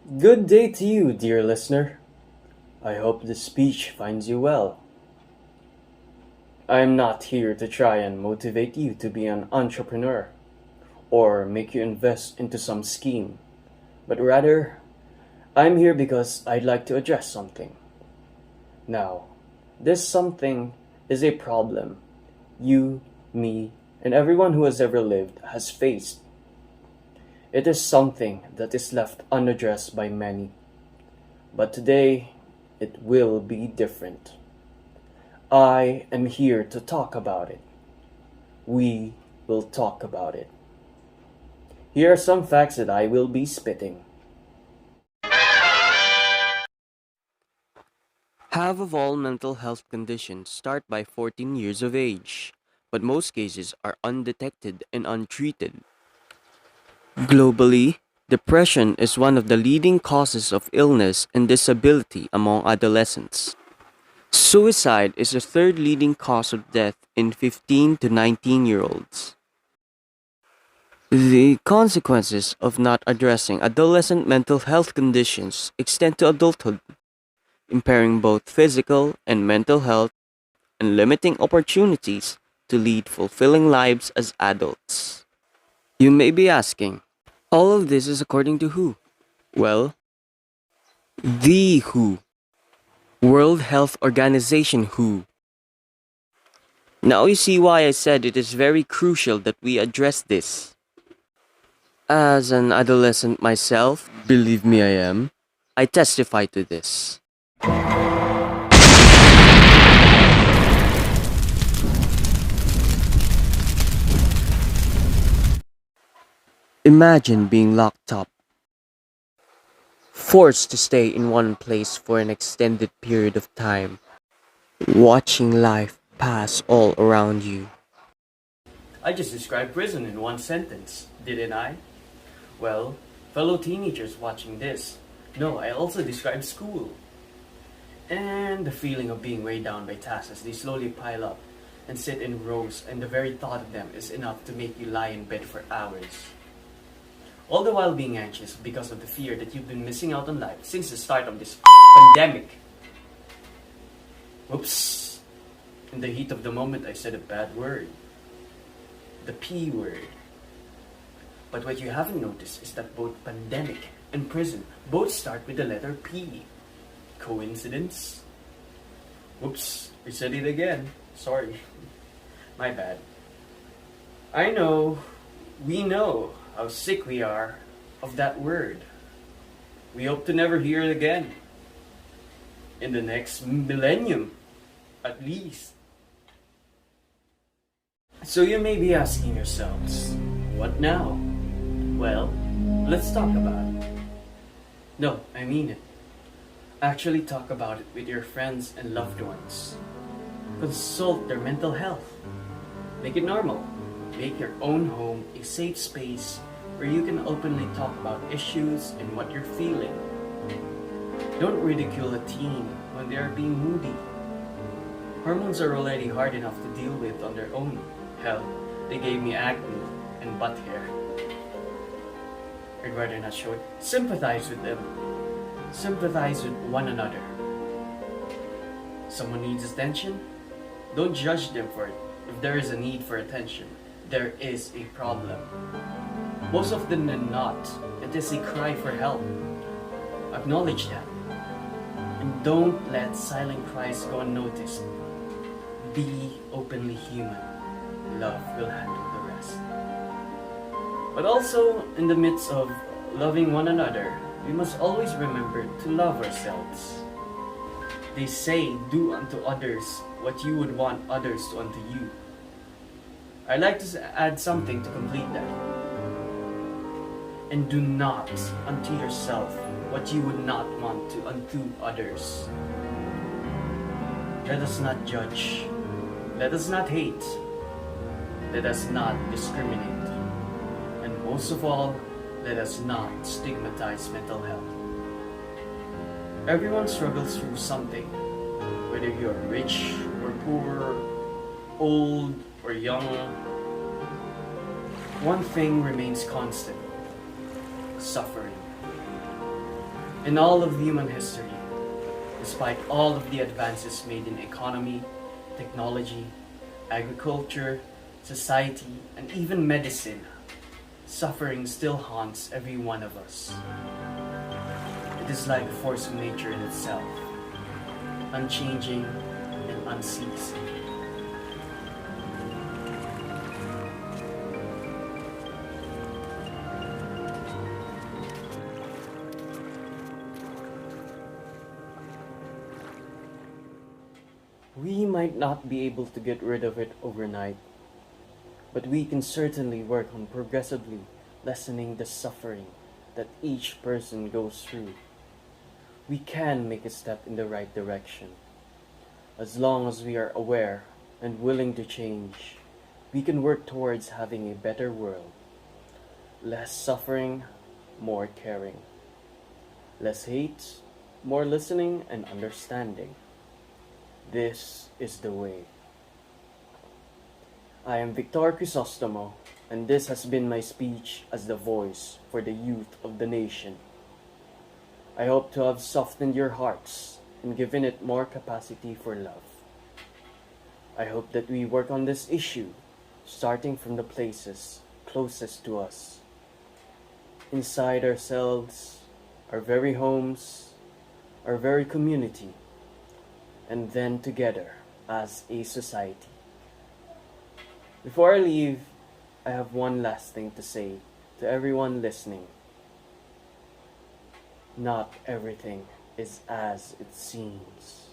Good day to you, dear listener. I hope this speech finds you well. I am not here to try and motivate you to be an entrepreneur or make you invest into some scheme, but rather, I'm here because I'd like to address something. Now, this something is a problem you, me, and everyone who has ever lived has faced. It is something that is left unaddressed by many, but today it will be different. I am here to talk about it. We will talk about it. Here are some facts that I will be spitting. Half of all mental health conditions start by 14 years of age, but most cases are undetected and untreated. Globally, depression is one of the leading causes of illness and disability among adolescents. Suicide is the third leading cause of death in 15 to 19-year-olds. The consequences of not addressing adolescent mental health conditions extend to adulthood, impairing both physical and mental health and limiting opportunities to lead fulfilling lives as adults. You may be asking, all of this is according to who? Well, the WHO, World Health Organization WHO. Now you see why I said it is very crucial that we address this. As an adolescent myself, believe me I am, I testify to this. Imagine being locked up, forced to stay in one place for an extended period of time, watching life pass all around you. I just described prison in one sentence, didn't I? Well, fellow teenagers watching this, no, I also described school. And the feeling of being weighed down by tasks as they slowly pile up and sit in rows, and the very thought of them is enough to make you lie in bed for hours. All the while being anxious because of the fear that you've been missing out on life since the start of this pandemic. Oops. In the heat of the moment, I said a bad word. The P word. But what you haven't noticed is that both pandemic and prison both start with the letter P. Coincidence? Oops, I said it again. Sorry. My bad. I know, we know how sick we are of that word. We hope to never hear it again. In the next millennium, at least. So you may be asking yourselves, what now? Well, let's talk about it. No, I mean it. Actually talk about it with your friends and loved ones. Consult their mental health. Make it normal. Make your own home a safe space where you can openly talk about issues and what you're feeling. Don't ridicule a teen when they are being moody. Hormones are already hard enough to deal with on their own. Hell, they gave me acne and butt hair. I'd rather not show it. Sympathize with them. Sympathize with one another. Someone needs attention? Don't judge them for it. If there is a need for attention, there is a problem. Most often than not, it is a cry for help. Acknowledge that. And don't let silent cries go unnoticed. Be openly human. Love will handle the rest. But also, in the midst of loving one another, we must always remember to love ourselves. They say, do unto others what you would want others to unto you. I'd like to add something to complete that. And do not unto yourself what you would not want to unto others. Let us not judge. Let us not hate. Let us not discriminate. And most of all, let us not stigmatize mental health. Everyone struggles through something, whether you're rich or poor, old or young. One thing remains constant: suffering. In all of human history, despite all of the advances made in economy, technology, agriculture, society, and even medicine, suffering still haunts every one of us. It is like a force of nature in itself, unchanging and unceasing. We might not be able to get rid of it overnight, but we can certainly work on progressively lessening the suffering that each person goes through. We can make a step in the right direction. As long as we are aware and willing to change, we can work towards having a better world. Less suffering, more caring. Less hate, more listening and understanding. This is the way. I am Victor Crisostomo, and this has been my speech as the voice for the youth of the nation. I hope to have softened your hearts and given it more capacity for love. I hope that we work on this issue, starting from the places closest to us. Inside ourselves, our very homes, our very community, and then together as a society. Before I leave, I have one last thing to say to everyone listening. Not everything is as it seems.